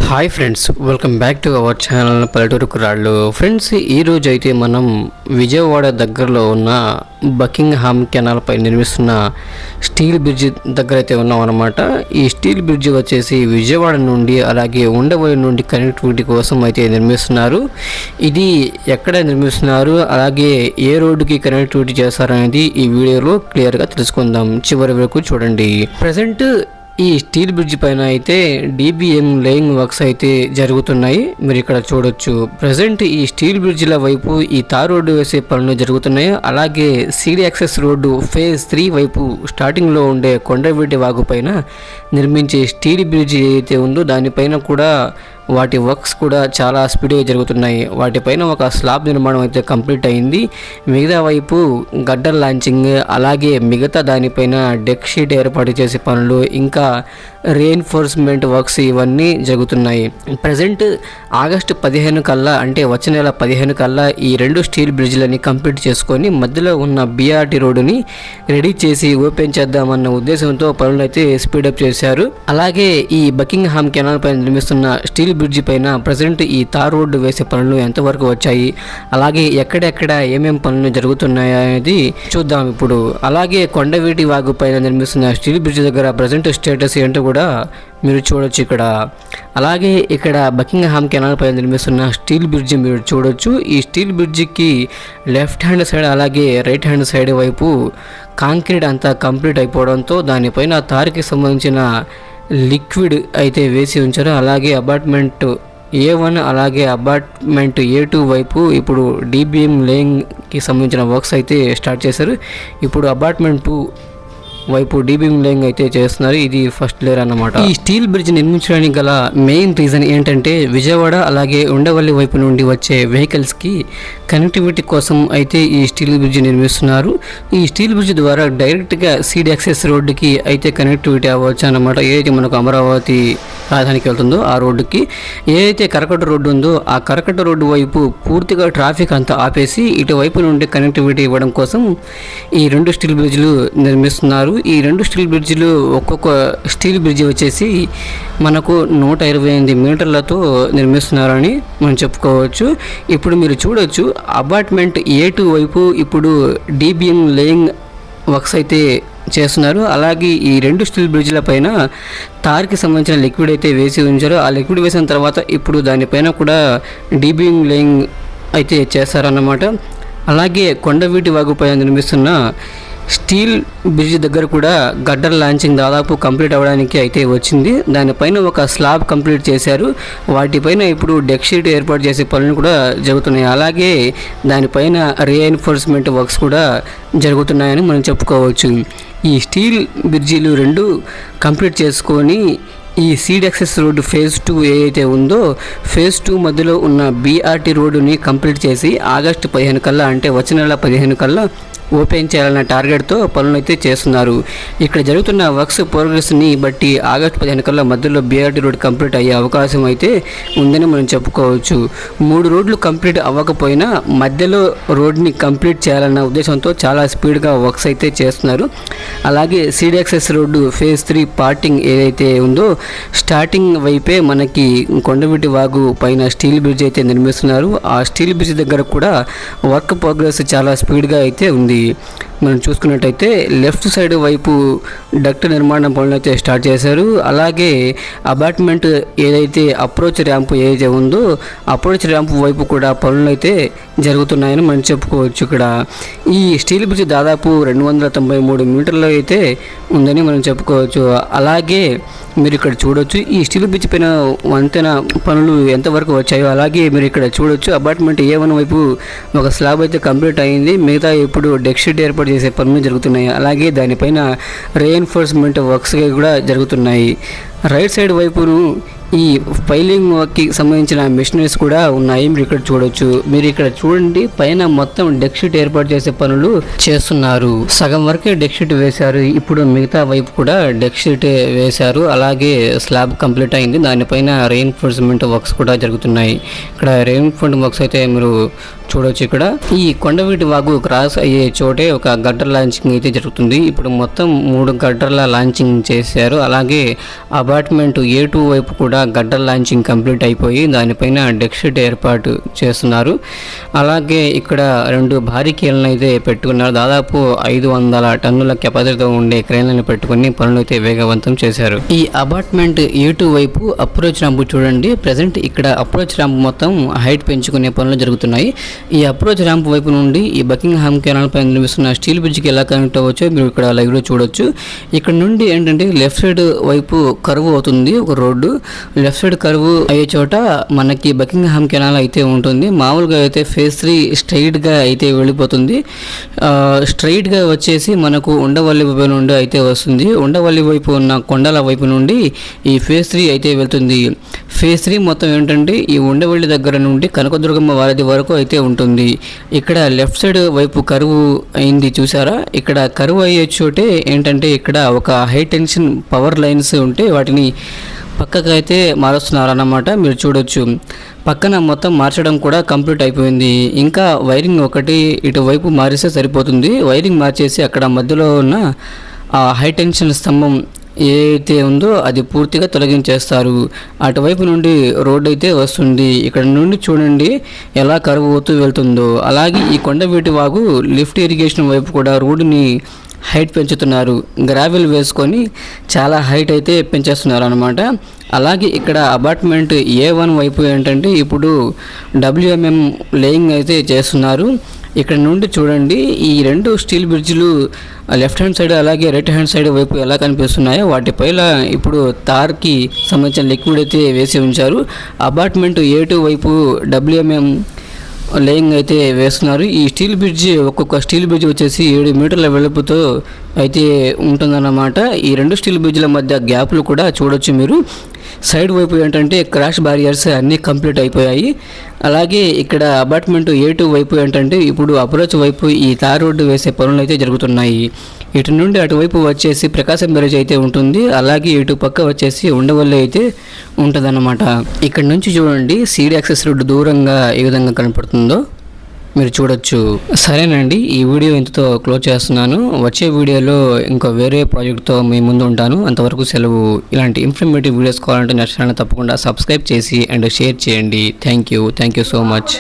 Hi friends, welcome back to our channel పల్లెటూరు కుర్రాళ్ళు. Friends, ఈరోజు అయితే మనం విజయవాడ దగ్గరలో ఉన్న బకింగ్హామ్ కెనాల్ పై నిర్మిస్తున్న స్టీల్ బ్రిడ్జ్ దగ్గర అయితే ఉన్నాం అనమాట. ఈ స్టీల్ బ్రిడ్జ్ వచ్చేసి విజయవాడ నుండి అలాగే ఉండవల్లి నుండి కనెక్టివిటీ కోసం అయితే నిర్మిస్తున్నారు. ఇది ఎక్కడ నిర్మిస్తున్నారు, అలాగే ఏ రోడ్డుకి కనెక్టివిటీ చేస్తారనేది ఈ వీడియోలో క్లియర్గా తెలుసుకుందాం. చివరి వరకు చూడండి. ప్రజెంట్ ఈ స్టీల్ బ్రిడ్జ్ పైన అయితే DBM లేయింగ్ వర్క్స్ అయితే జరుగుతున్నాయి. మీరు ఇక్కడ చూడొచ్చు. ప్రజెంట్ ఈ స్టీల్ బ్రిడ్జ్ల వైపు ఈ తార్ రోడ్డు వేసే పనులు జరుగుతున్నాయి. అలాగే CD యాక్సెస్ రోడ్డు ఫేజ్ 3 వైపు స్టార్టింగ్లో ఉండే కొండవీటి వాగు పైన నిర్మించే స్టీల్ బ్రిడ్జ్ ఏదైతే ఉందో దానిపైన కూడా వాటి వర్క్స్ కూడా చాలా స్పీడ్గా జరుగుతున్నాయి. వాటిపైన ఒక స్లాబ్ నిర్మాణం అయితే కంప్లీట్ అయింది. మిగతా వైపు గడ్డర్ లాంచింగ్, అలాగే మిగతా దానిపైన డెక్ షీట్ ఏర్పాటు చేసే పనులు, ఇంకా రీఎన్ఫోర్స్మెంట్ వర్క్స్ ఇవన్నీ జరుగుతున్నాయి. ప్రజెంట్ ఆగస్టు 15 కల్లా, అంటే వచ్చే నెల 15 కల్లా ఈ 2 స్టీల్ బ్రిడ్జ్లని కంప్లీట్ చేసుకొని మధ్యలో ఉన్న BRT రోడ్డుని రెడీ చేసి ఓపెన్ చేద్దామన్న ఉద్దేశంతో పనులు అయితే స్పీడప్ చేశారు. అలాగే ఈ బకింగ్హామ్ కెనాల్ పైన నిర్మిస్తున్న స్టీల్ బ్రిడ్జి పైన ప్రజెంట్ ఈ తార్ రోడ్డు వేసే పనులు ఎంతవరకు వచ్చాయి, అలాగే ఎక్కడెక్కడ ఏమేం పనులు జరుగుతున్నాయి అనేది చూద్దాం ఇప్పుడు. అలాగే కొండవీటి వాగు పైన నిర్మిస్తున్న స్టీల్ బ్రిడ్జ్ దగ్గర ప్రజెంట్ స్టేటస్ ఏంటో కూడా మీరు చూడొచ్చు ఇక్కడ. అలాగే ఇక్కడ బకింగ్హామ్ కెనాల్ పైన నిర్మిస్తున్న స్టీల్ బ్రిడ్జ్ మీరు చూడొచ్చు. ఈ స్టీల్ బ్రిడ్జికి లెఫ్ట్ హ్యాండ్ సైడ్ అలాగే రైట్ హ్యాండ్ సైడ్ వైపు కాంక్రీట్ అంతా కంప్లీట్ అయిపోవడంతో దానిపైన తార్కి సంబంధించిన లిక్విడ్ అయితే వేసి ఉంచారు. అలాగే అపార్ట్మెంట్ A1 అలాగే అపార్ట్మెంట్ A2 వైపు ఇప్పుడు DBM లేయింగ్కి సంబంధించిన వర్క్స్ అయితే స్టార్ట్ చేశారు. ఇప్పుడు అపార్ట్మెంట్ 2 వైపు DBM లేయింగ్ అయితే చేస్తున్నారు. ఇది ఫస్ట్ లేయర్ అన్నమాట. ఈ స్టీల్ బ్రిడ్జ్ నిర్మించడానికి గల మెయిన్ రీజన్ ఏంటంటే విజయవాడ అలాగే ఉండవల్లి వైపు నుండి వచ్చే వెహికల్స్కి కనెక్టివిటీ కోసం అయితే ఈ స్టీల్ బ్రిడ్జ్ నిర్మిస్తున్నారు. ఈ స్టీల్ బ్రిడ్జ్ ద్వారా డైరెక్ట్గా CD యాక్సెస్ రోడ్డుకి అయితే కనెక్టివిటీ అవ్వచ్చు అన్నమాట. ఏదైతే మనకు అమరావతి రాజధానికి వెళ్తుందో ఆ రోడ్డుకి, ఏదైతే కరకట్ట రోడ్డు ఉందో ఆ కరకట్ట రోడ్డు వైపు పూర్తిగా ట్రాఫిక్ అంతా ఆపేసి ఇటువైపు నుండి కనెక్టివిటీ ఇవ్వడం కోసం ఈ 2 స్టీల్ బ్రిడ్జ్లు నిర్మిస్తున్నారు. ఈ 2 స్టీల్ బ్రిడ్జ్లు ఒక్కొక్క స్టీల్ బ్రిడ్జ్ వచ్చేసి మనకు 128 మీటర్లతో నిర్మిస్తున్నారని మనం చెప్పుకోవచ్చు. ఇప్పుడు మీరు చూడొచ్చు, అపార్ట్మెంట్ A2 వైపు ఇప్పుడు DBM లేయింగ్ వర్క్స్ అయితే చేస్తున్నారు. అలాగే ఈ 2 స్టీల్ బ్రిడ్జ్ల పైన తార్కి సంబంధించిన లిక్విడ్ అయితే వేసి ఉంచారు. ఆ లిక్విడ్ వేసిన తర్వాత ఇప్పుడు దానిపైన కూడా DBM లేయింగ్ అయితే చేస్తారన్నమాట. అలాగే కొండవీటి వాగు పైన నిర్మిస్తున్న స్టీల్ బ్రిడ్జ్ దగ్గర కూడా గడ్డర్ లాంచింగ్ దాదాపు కంప్లీట్ అవ్వడానికి అయితే వచ్చింది. దానిపైన ఒక స్లాబ్ కంప్లీట్ చేశారు. వాటిపైన ఇప్పుడు డెక్ షీట్ ఏర్పాటు చేసే పనులు కూడా జరుగుతున్నాయి. అలాగే దానిపైన రీఎన్ఫోర్స్మెంట్ వర్క్స్ కూడా జరుగుతున్నాయని మనం చెప్పుకోవచ్చు. ఈ స్టీల్ బ్రిడ్జిలు 2 కంప్లీట్ చేసుకొని ఈ CD యాక్సెస్ రోడ్డు ఫేజ్ 2 ఏదైతే ఉందో ఫేజ్ 2 మధ్యలో ఉన్న BRT రోడ్డుని కంప్లీట్ చేసి ఆగస్టు 15 కల్లా, అంటే వచ్చే నెల 15 కల్లా ఓపెన్ చేయాలన్న టార్గెట్తో పనులు అయితే చేస్తున్నారు. ఇక్కడ జరుగుతున్న వర్క్స్ ప్రోగ్రెస్ని బట్టి ఆగస్టు 15 కల్లా మధ్యలో BRT రోడ్ కంప్లీట్ అయ్యే అవకాశం అయితే ఉందని మనం చెప్పుకోవచ్చు. 3 రోడ్లు కంప్లీట్ అవ్వకపోయినా మధ్యలో రోడ్ని కంప్లీట్ చేయాలన్న ఉద్దేశంతో చాలా స్పీడ్గా వర్క్స్ అయితే చేస్తున్నారు. అలాగే CD access road phase 3 parting ఏదైతే ఉందో స్టార్టింగ్ వైపే మనకి కొండవీటి వాగు పైన స్టీల్ బ్రిడ్జ్ అయితే నిర్మిస్తున్నారు. ఆ స్టీల్ బ్రిడ్జ్ దగ్గర కూడా వర్క్ ప్రోగ్రెస్ చాలా స్పీడ్గా అయితే ఉంది. మనం చూసుకున్నట్టయితే లెఫ్ట్ సైడ్ వైపు డక్ట్ నిర్మాణం పనులు అయితే స్టార్ట్ చేశారు. అలాగే అపార్ట్మెంట్ ఏదైతే అప్రోచ్ ర్యాంప్ ఏదైతే ఉందో అప్రోచ్ ర్యాంప్ వైపు కూడా పనులు అయితే జరుగుతున్నాయని మనం చెప్పుకోవచ్చు. ఇక్కడ ఈ స్టీల్ బ్రిడ్జ్ దాదాపు 293 మీటర్లు అయితే ఉందని మనం చెప్పుకోవచ్చు. అలాగే మీరు ఇక్కడ చూడొచ్చు, ఈ స్టీల్ బ్రిడ్జ్ పైన వంతెన పనులు ఎంతవరకు వచ్చాయో. అలాగే మీరు ఇక్కడ చూడొచ్చు, అపార్ట్మెంట్ A1 వైపు ఒక స్లాబ్ అయితే కంప్లీట్ అయింది. మిగతా ఇప్పుడు డెక్ షీట్ ఏర్పాటు చేసే పనులు జరుగుతున్నాయి. అలాగే దానిపైన రీఎన్ఫోర్స్మెంట్ వర్క్స్ కూడా జరుగుతున్నాయి. రైట్ సైడ్ వైపును ఈ ఫైలింగ్ వర్క్కి సంబంధించిన మిషనరీస్ కూడా ఉన్నాయి. మీరు ఇక్కడ చూడొచ్చు. మీరు ఇక్కడ చూడండి, పైన మొత్తం డెక్ షీట్ ఏర్పాటు చేసే పనులు చేస్తున్నారు. సగం వరకే డెక్ షీట్ వేశారు. ఇప్పుడు మిగతా వైపు కూడా డెక్ షీట్ వేశారు. అలాగే స్లాబ్ కంప్లీట్ అయింది. దానిపైన రెయిన్ఫోర్స్మెంట్ వర్క్స్ కూడా జరుగుతున్నాయి. ఇక్కడ రెయిన్ఫోర్స్మెంట్ వర్క్స్ అయితే మీరు చూడవచ్చు. ఇక్కడ ఈ కొండవీటి వాగు క్రాస్ అయ్యే చోటే ఒక గడ్డర్ లాంచింగ్ అయితే జరుగుతుంది. ఇప్పుడు మొత్తం 3 గడ్డర్ల లాంచింగ్ చేశారు. అలాగే అపార్ట్మెంట్ A2 వైపు కూడా గడ్డర్ లాంచింగ్ కంప్లీట్ అయిపోయి దానిపైన డెక్ షీట్ ఏర్పాటు చేస్తున్నారు. అలాగే ఇక్కడ 2 భారీ క్రేన్లను అయితే పెట్టుకున్నారు. దాదాపు 500 టన్నుల కెపాసిటీతో ఉండే క్రేన్లను పెట్టుకుని పనులు అయితే వేగవంతం చేశారు. ఈ అపార్ట్మెంట్ A2 వైపు అప్రోచ్ ర్యాంప్ చూడండి. ప్రజెంట్ ఇక్కడ అప్రోచ్ ర్యాంప్ మొత్తం హైట్ పెంచుకునే పనులు జరుగుతున్నాయి. ఈ అప్రోచ్ ర్యాంప్ వైపు నుండి ఈ బకింగ్హామ్ కెనాల్ పైన నిర్మిస్తున్న స్టీల్ బ్రిడ్జ్కి ఎలా కనెక్ట్ అవ్వచ్చో మీరు ఇక్కడ లైవ్లో చూడొచ్చు. ఇక్కడ నుండి ఏంటంటే లెఫ్ట్ సైడ్ వైపు కర్వ్ అవుతుంది ఒక రోడ్డు. లెఫ్ట్ సైడ్ కర్వ్ అయ్యే చోట మనకి బకింగ్హామ్ కెనాల్ అయితే ఉంటుంది. మామూలుగా అయితే ఫేజ్ 3 స్ట్రైట్గా అయితే వెళ్ళిపోతుంది. స్ట్రైట్గా వచ్చేసి మనకు ఉండవల్లి వైపు నుండి అయితే వస్తుంది. ఉండవల్లి వైపు ఉన్న కొండల వైపు నుండి ఈ ఫేజ్ 3 అయితే వెళ్తుంది. ఫేజ్ 3 మొత్తం ఏంటంటే ఈ ఉండవల్లి దగ్గర నుండి కనకదుర్గమ్మ వారధి వరకు అయితే ఉంటుంది. ఇక్కడ లెఫ్ట్ సైడ్ వైపు కరువు అయింది చూసారా. ఇక్కడ కరువు అయ్యే చోటే ఏంటంటే ఇక్కడ ఒక హై టెన్షన్ పవర్ లైన్స్ ఉంటే వాటిని పక్కకు అయితే మారుస్తున్నారన్నమాట. మీరు చూడొచ్చు పక్కన మొత్తం మార్చడం కూడా కంప్లీట్ అయిపోయింది. ఇంకా వైరింగ్ ఒకటి ఇటువైపు మారిస్తే సరిపోతుంది. వైరింగ్ మార్చేసి అక్కడ మధ్యలో ఉన్న ఆ హై టెన్షన్ స్తంభం ఏదైతే ఉందో అది పూర్తిగా తొలగించేస్తారు. అటువైపు నుండి రోడ్డు అయితే వస్తుంది. ఇక్కడ నుండి చూడండి ఎలా కరువు అవుతూ వెళ్తుందో. అలాగే ఈ కొండవీటి వాగు లిఫ్ట్ ఇరిగేషన్ వైపు కూడా రోడ్డుని హైట్ పెంచుతున్నారు. గ్రావెల్ వేసుకొని చాలా హైట్ అయితే పెంచేస్తున్నారు అనమాట. అలాగే ఇక్కడ అపార్ట్మెంట్ A1 వైపు ఏంటంటే ఇప్పుడు WMM లేయింగ్ అయితే చేస్తున్నారు. ఇక్కడ నుండి చూడండి ఈ 2 స్టీల్ బ్రిడ్జ్లు లెఫ్ట్ హ్యాండ్ సైడ్ అలాగే రైట్ హ్యాండ్ సైడ్ వైపు ఎలా కనిపిస్తున్నాయో వాటిపైన ఇప్పుడు తార్కి సంబంధించిన లిక్విడ్ అయితే వేసి ఉంచారు. అపార్ట్మెంట్ A2 వైపు WMM లేయింగ్ అయితే వేస్తున్నారు. ఈ స్టీల్ బ్రిడ్జ్ ఒక్కొక్క స్టీల్ బ్రిడ్జ్ వచ్చేసి 7 మీటర్ల వెలుపుతో అయితే ఉంటుందన్నమాట. ఈ 2 స్టీల్ బ్రిడ్జ్ల మధ్య గ్యాప్లు కూడా చూడొచ్చు మీరు. సైడ్ వైపు ఏంటంటే క్రాష్ బ్యారియర్స్ అన్నీ కంప్లీట్ అయిపోయాయి. అలాగే ఇక్కడ అపార్ట్మెంట్ A2 వైపు ఏంటంటే ఇప్పుడు అప్రోచ్ వైపు ఈ తార్ రోడ్డు వేసే పనులు అయితే జరుగుతున్నాయి. ఇటు నుండి అటువైపు వచ్చేసి ప్రకాశం బ్యారేజ్ అయితే ఉంటుంది. అలాగే ఇటు పక్క వచ్చేసి ఉండవల్లి అయితే ఉంటుందన్నమాట. ఇక్కడ నుంచి చూడండి సీడ్ యాక్సెస్ రోడ్డు దూరంగా ఏ విధంగా కనపడుతుందో మీరు చూడొచ్చు. సరేనండి, ఈ వీడియో ఇంతతో క్లోజ్ చేస్తున్నాను. వచ్చే వీడియోలో ఇంకో వేరే ప్రాజెక్ట్తో మీ ముందు ఉంటాను. అంతవరకు సెలవు. ఇలాంటి ఇన్ఫర్మేటివ్ వీడియోస్ కావాలంటే నా ఛానల్ తప్పకుండా సబ్స్క్రైబ్ చేసి అండ్ షేర్ చేయండి. Thank you so much.